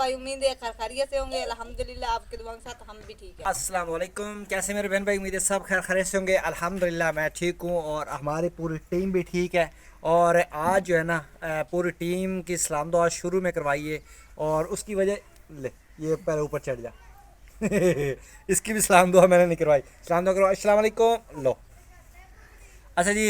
भाई, उम्मीद है खैरियत से होंगे। अल्हम्दुलिल्लाह आपके दुआ के साथ हम भी ठीक है। अस्सलाम वालेकुम, कैसे मेरे बहन भाई? उम्मीद है सब खैरियत से होंगे। अल्हम्दुलिल्लाह मैं ठीक हूँ और हमारी पूरी टीम भी ठीक है। और आज जो है ना पूरी टीम की सलाम दुआ शुरू में करवाइए और उसकी वजह ले ये पहले ऊपर चढ़ जा इसकी भी सलाम दुआ मैंने नहीं करवाई। सलाम दुआ करवाई। अस्सलाम वालेकुम। लो अच्छा जी,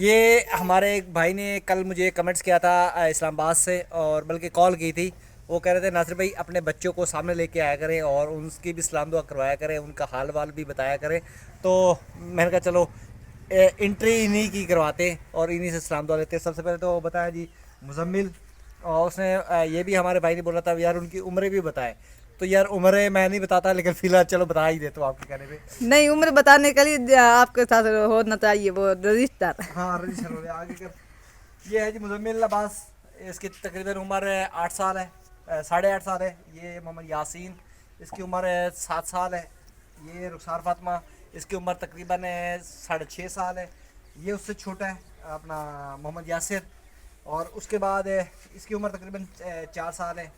ये हमारे एक भाई ने कल मुझे कमेंट्स किया था इस्लामाबाद से, और बल्कि कॉल की थी। वो कह रहे थे नासिर भाई अपने बच्चों को सामने लेके आया करें और उनकी भी सलाम दुआ करवाया करें, उनका हाल वाल भी बताया करें। तो मैंने कहा चलो इंट्री इन्हीं की करवाते और इन्हीं से सलाम दुआ लेते। सबसे पहले तो बताया जी मुजम्मिल, और उसने ये भी हमारे भाई ने बोला था यार उनकी उम्रें भी बताए। तो यार उम्रें मैं नहीं बताता, लेकिन फ़िलहाल चलो बता ही देता हूँ आपके कहने पे। नहीं, उम्र बताने के लिए आपके साथ होना चाहिए वो रजिस्टर। हाँ रजिस्टर हो गया आगे कर। ये है जी मुजम्मिल अब्बास, इसकी तकरीबन उम्र 8 साल है, 8.5 साल है। ये मोहम्मद यासीन, इसकी उम्र 7 साल है। ये रुखसार फातिमा, इसकी उम्र तकरीबन 6.5 साल है। ये उससे छोटा है अपना मोहम्मद यासिर। और उसके बाद इसकी उम्र तकरीबन 4 साल है।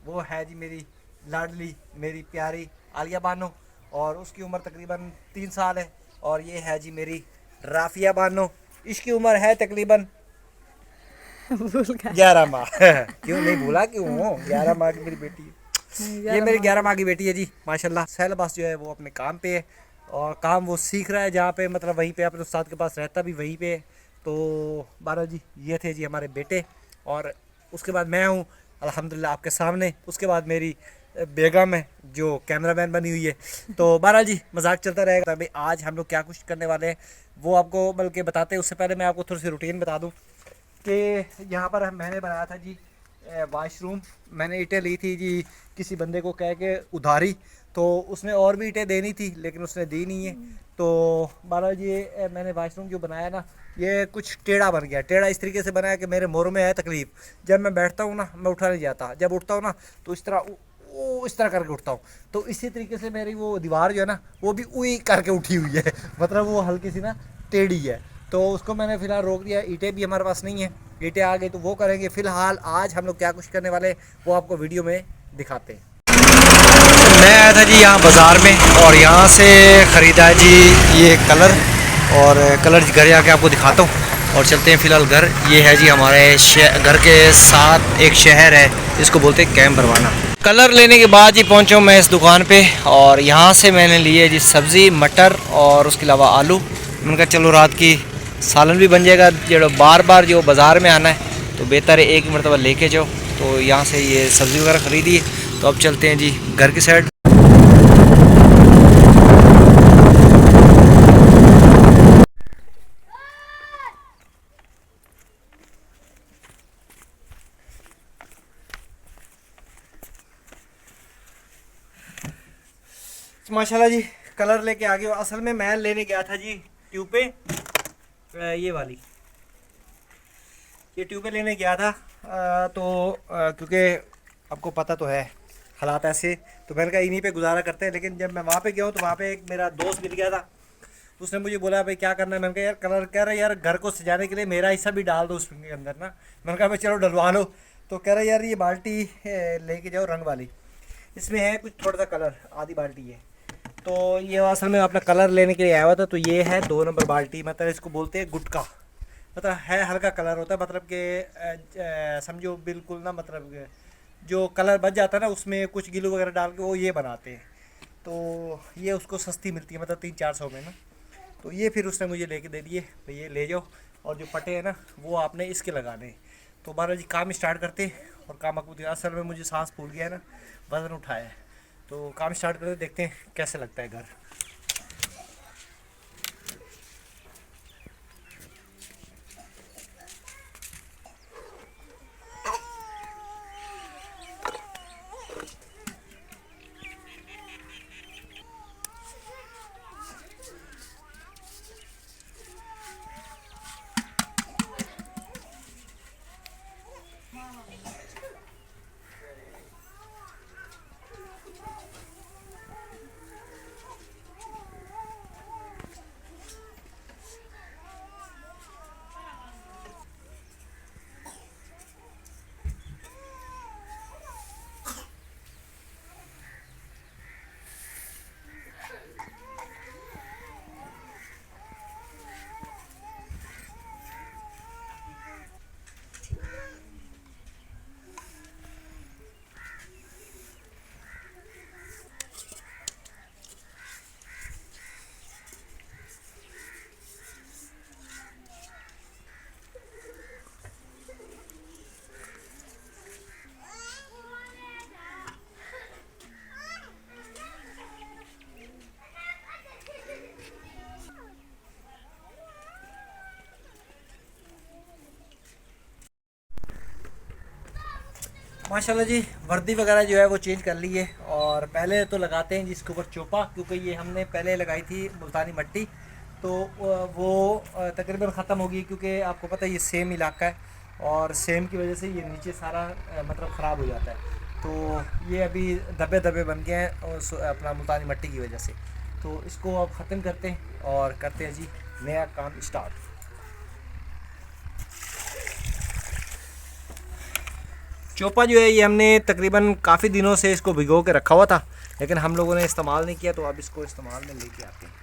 वो है जी मेरी लाडली मेरी प्यारी आलिया बानो, और उसकी उम्र तकरीबन 3 साल है। और ये है जी मेरी राफिया बानो, इसकी उम्र है तकरीबन भूल गए। 11 माह क्यों नहीं भूला, क्यों 11 माह की मेरी बेटी है। ये मेरी 11 माह की बेटी है जी माशाल्लाह। सहल अब्बास जो है वो अपने काम पे है, और काम वो सीख रहा है जहाँ पे, मतलब वहीं पे अपने उस्ताद के पास रहता भी वहीं पे है। तो बारह जी ये थे जी हमारे बेटे, और उसके बाद मैं हूँ अल्हम्दुलिल्लाह आपके सामने। उसके बाद मेरी बेगम है जो कैमरामैन बनी हुई है। तो बारह जी मजाक चलता रहेगा। अभी आज हम लोग क्या कुछ करने वाले हैं वो आपको बल्कि बताते हैं, उससे पहले मैं आपको थोड़ी सी रूटीन बता दूँ कि यहाँ पर मैंने बनाया था जी वाशरूम। मैंने ईंटें ली थी जी किसी बंदे को कह के उधारी, तो उसने और भी ईंटें देनी थी लेकिन उसने दी नहीं है। तो बारह जी मैंने वाशरूम जो बनाया ना, ये कुछ टेढ़ा बन गया। टेढ़ा इस तरीके से बनाया कि मेरे मोरों में है तकलीफ। जब मैं बैठता हूँ ना मैं उठा नहीं जाता, जब उठता हूँ ना तो इस तरह इस तरह करके उठता हूँ। तो इसी तरीके से मेरी वो दीवार जो है ना वो भी उई करके उठी हुई है मतलब वो हल्की सी ना टेढ़ी है। तो उसको मैंने फ़िलहाल रोक दिया। ईंटें भी हमारे पास नहीं है, ईंटें आ गई तो वो करेंगे। फ़िलहाल आज हम लोग क्या कुछ करने वाले वो आपको वीडियो में दिखाते हैं। मैं आया था जी यहाँ बाज़ार में, और यहाँ से ख़रीदा जी ये कलर, और कलर घर जाके आपको दिखाता हूँ। और चलते हैं फ़िलहाल घर। ये है जी हमारे घर के साथ एक शहर है, इसको बोलते हैं कैंप बरवाना। कलर लेने के बाद ही पहुँचा हूँ मैं इस दुकान पे, और यहाँ से मैंने लिए जी सब्ज़ी मटर और उसके अलावा आलू। मैंने कहा चलो रात की सालन भी बन जाएगा, जो बार बार जो बाज़ार में आना है तो बेहतर है एक मरतबा लेके जाओ। तो यहाँ से ये सब्ज़ी वगैरह ख़रीदी। तो अब चलते हैं जी घर की साइड। माशाल्लाह जी कलर लेके आ गए। असल में मैं लेने गया था जी ट्यूबें, ये वाली ये ट्यूबें लेने गया था। क्योंकि आपको पता तो है हालात ऐसे, तो मैंने कहा इन्हीं पे गुजारा करते हैं। लेकिन जब मैं वहाँ पे गया हूँ तो वहाँ पे एक मेरा दोस्त मिल गया था। उसने मुझे बोला भाई क्या करना है। मैंने कहा यार कलर, कह रहा है यार घर को सजाने के लिए मेरा हिस्सा भी डाल दो उसके अंदर ना। मैंने कहा भाई चलो डलवा लो। तो कह रहा है यार ये बाल्टी लेके जाओ रंग वाली, इसमें है कुछ थोड़ा सा कलर, आधी बाल्टी है। तो ये असल में अपना कलर लेने के लिए आया हुआ था। तो ये है 2 नंबर बाल्टी, मतलब इसको बोलते हैं गुटका। मतलब है हल्का कलर होता है, मतलब कि समझो बिल्कुल ना, मतलब कि जो कलर बच जाता है ना उसमें कुछ गिलू वगैरह डाल के वो ये बनाते हैं। तो ये उसको सस्ती मिलती है, मतलब 300-400 में ना। तो ये फिर उसने मुझे लेके दे दिए भाई ये ले जाओ, और जो पटे हैं ना वो आपने इसके लगाने। तो बारह जी काम स्टार्ट करते और काम आपको असल में मुझे सांस फूल गया है ना, वजन उठाया है। तो काम स्टार्ट करते, देखते हैं कैसे लगता है घर। माशाल्लाह जी वर्दी वगैरह जो है वो चेंज कर ली है, और पहले तो लगाते हैं जिसके ऊपर चोपा, क्योंकि ये हमने पहले लगाई थी मुल्तानी मट्टी, तो वो तकरीबन ख़त्म हो गई, क्योंकि आपको पता है ये सेम इलाका है और सेम की वजह से ये नीचे सारा मतलब ख़राब हो जाता है। तो ये अभी दबे दबे बन गए हैं और अपना मुल्तानी मट्टी की वजह से। तो इसको अब ख़त्म करते हैं और करते हैं जी नया काम स्टार्ट। चोपा जो है ये हमने तकरीबन काफ़ी दिनों से इसको भिगो के रखा हुआ था, लेकिन हम लोगों ने इस्तेमाल नहीं किया, तो अब इसको इस्तेमाल में लेके आते हैं।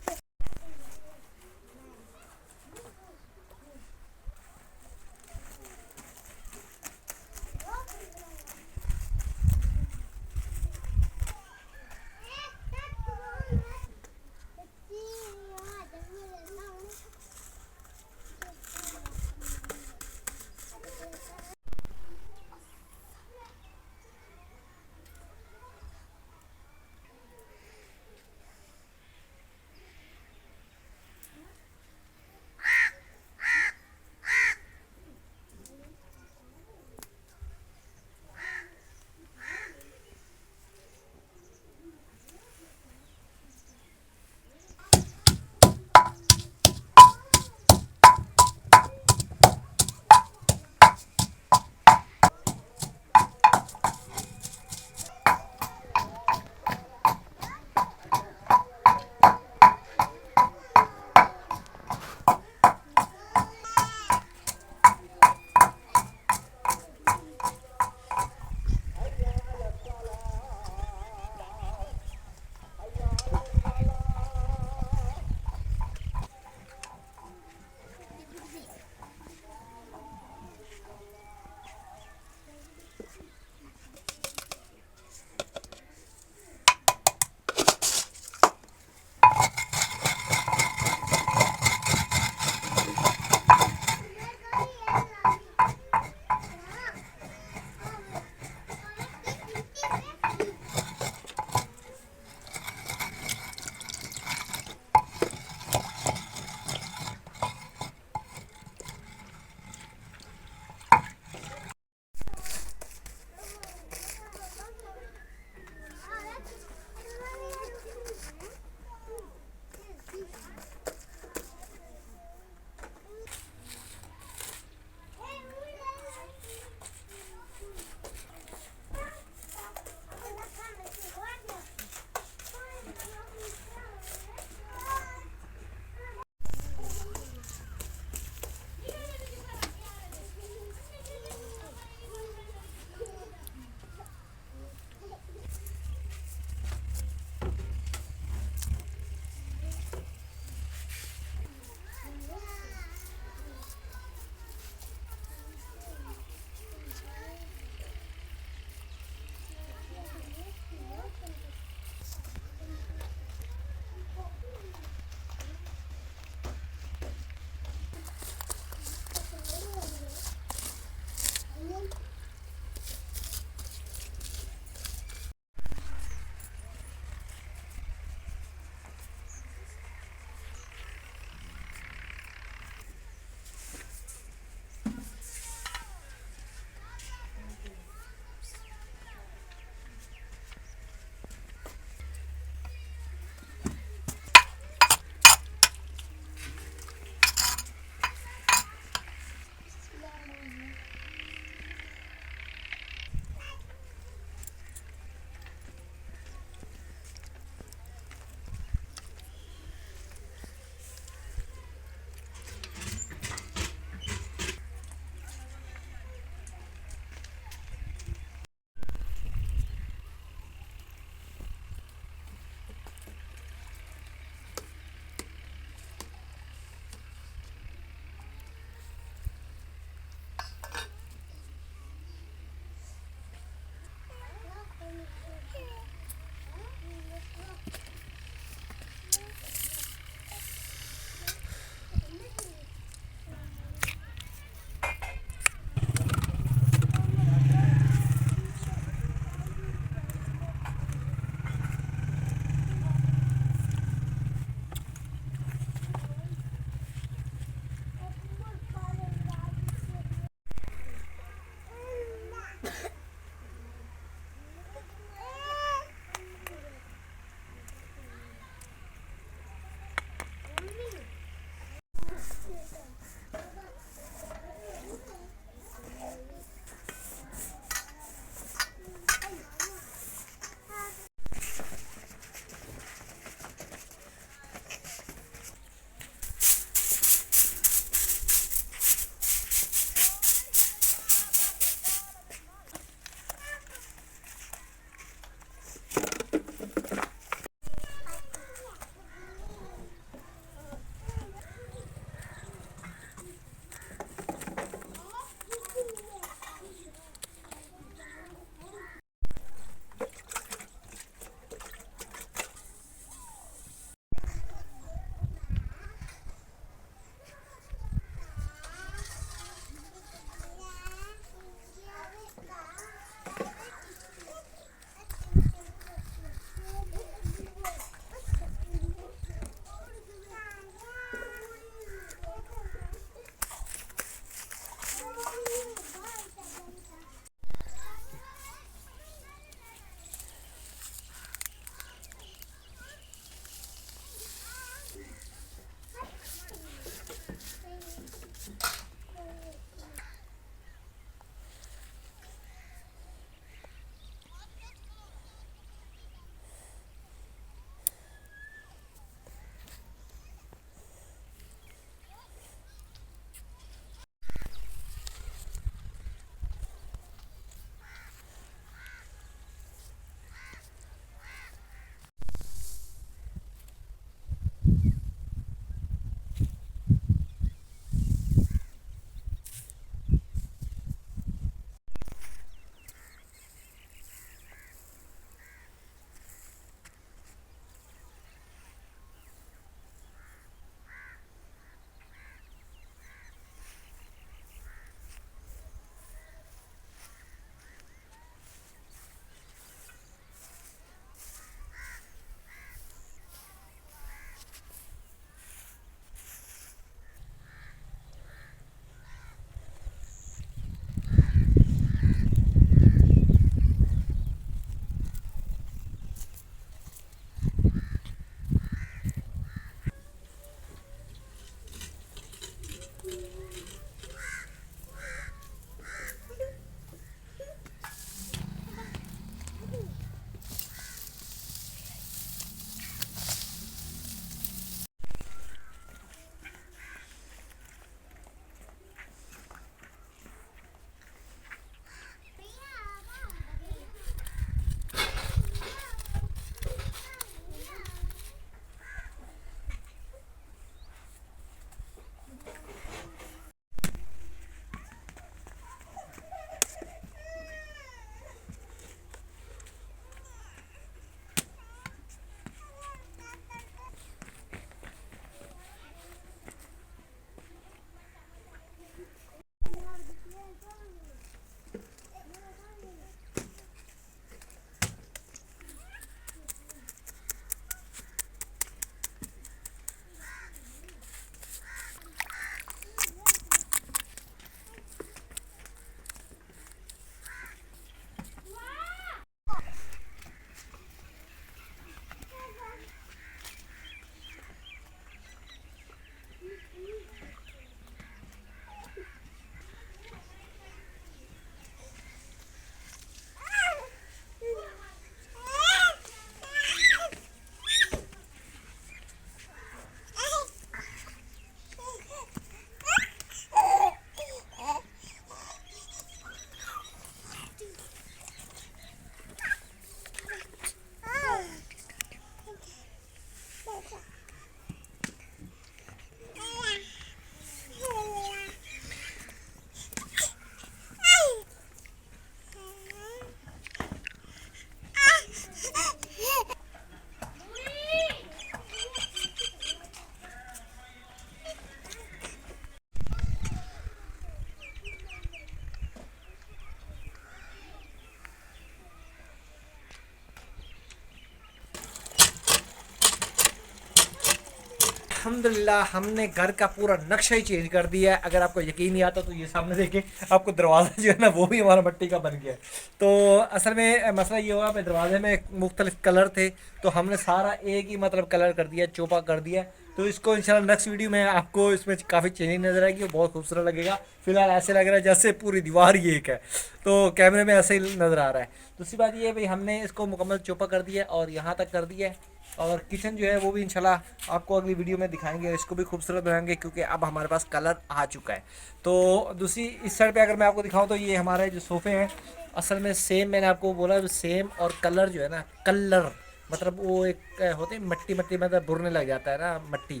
अल्हम्दुलिल्लाह हमने घर का पूरा नक्शा ही चेंज कर दिया है। अगर आपको यकीन नहीं आता तो ये सामने देखें, आपको दरवाज़ा जो है ना वो भी हमारा मिट्टी का बन गया है। तो असल में मसला ये हुआ कि दरवाजे में मुख्तलिफ कलर थे, तो हमने सारा एक ही मतलब कलर कर दिया, चौपा कर दिया। तो इसको इंशाल्लाह नेक्स्ट वीडियो में आपको इसमें काफ़ी चेंजिंग नज़र आएगी और बहुत खूबसूरत लगेगा। फिलहाल ऐसे लग रहा है जैसे पूरी दीवार ही एक है, तो कैमरे में ऐसे ही नज़र आ रहा है। दूसरी बात ये है भाई, हमने इसको मुकम्मल चौपा कर दिया है और यहाँ तक कर दिया है, और किचन जो है वो भी इंशाल्लाह आपको अगली वीडियो में दिखाएंगे, इसको भी खूबसूरत बनाएंगे क्योंकि अब हमारे पास कलर आ चुका है। तो दूसरी इस साइड पे अगर मैं आपको दिखाऊं तो ये हमारे जो सोफ़े हैं असल में सेम, मैंने आपको बोला सेम, और कलर जो है ना, कलर मतलब वो एक होते हैं मट्टी मट्टी, मतलब भुरने लग जाता है ना मट्टी,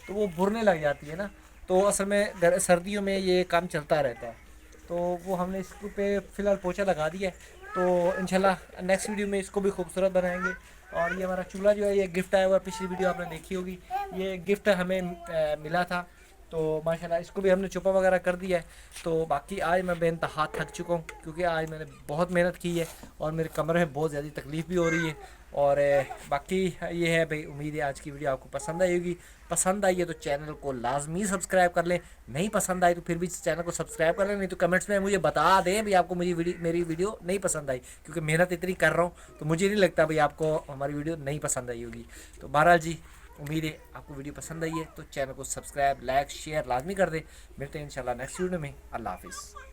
तो वो भुरने लग जाती है ना, तो असल में सर्दियों में ये काम चलता रहता है। तो वो हमने इस पे फ़िलहाल पोछा लगा दिया है, तो इंशाल्लाह नेक्स्ट वीडियो में इसको भी खूबसूरत बनाएंगे। और ये हमारा चूल्हा जो है ये गिफ्ट आया हुआ, पिछली वीडियो आपने देखी होगी, ये गिफ्ट हमें मिला था, तो माशाल्लाह इसको भी हमने चुपा वगैरह कर दिया है। तो बाकी आज मैं बेइंतहा थक चुका हूँ क्योंकि आज मैंने बहुत मेहनत की है और मेरे कमरे में बहुत ज़्यादा तकलीफ़ भी हो रही है। और बाकी ये है भाई, उम्मीद है आज की वीडियो आपको पसंद आई होगी। पसंद आई है तो चैनल को लाजमी सब्सक्राइब कर लें, नहीं पसंद आई तो फिर भी चैनल को सब्सक्राइब कर लें, नहीं तो कमेंट्स में मुझे बता दें भाई आपको मेरी वीडियो नहीं पसंद आई, क्योंकि मेहनत इतनी कर रहा हूँ तो मुझे नहीं लगता भाई आपको हमारी वीडियो नहीं पसंद आई होगी। तो बहरहाल जी, उम्मीद है आपको वीडियो पसंद आई है, तो चैनल को सब्सक्राइब, लाइक, शेयर लाजमी कर दें। मिलते हैं इंशाल्लाह नेक्स्ट वीडियो में। अल्लाह हाफिज़।